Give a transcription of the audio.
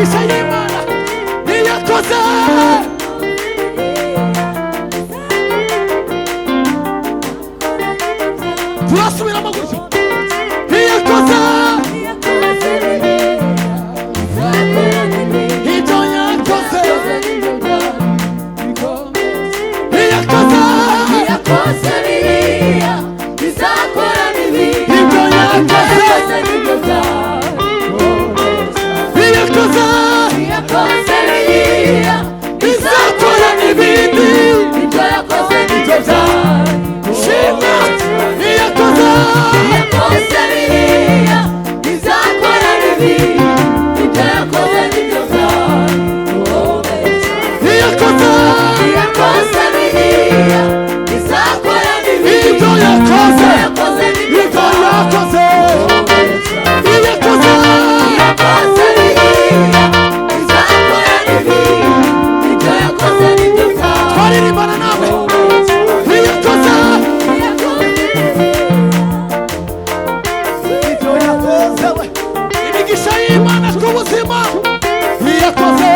imigisha y'Imana iyakoze turasubiramo gutyo iyakoze ibyo yakoze iyakoze biriya bizakora n'ibindi ibyo yakoze yakoze biriya bizakora n'ibindi ibyo yakoze nibyo shima iyakoze yakoze biriya bizakora n'ibindi ibyo yakoze nibyo iyakoze yakoze biriya bizakora n'ibindi ibyo yakoze yakoze nibyo ibyo yakoze iyakoze yakoze biriya bizakora n'ibindi ibyo yakoze nibyo twaririmbana nawe iyakoze ibyo yakoze we imigisha y'Imana ku buzima iyakoze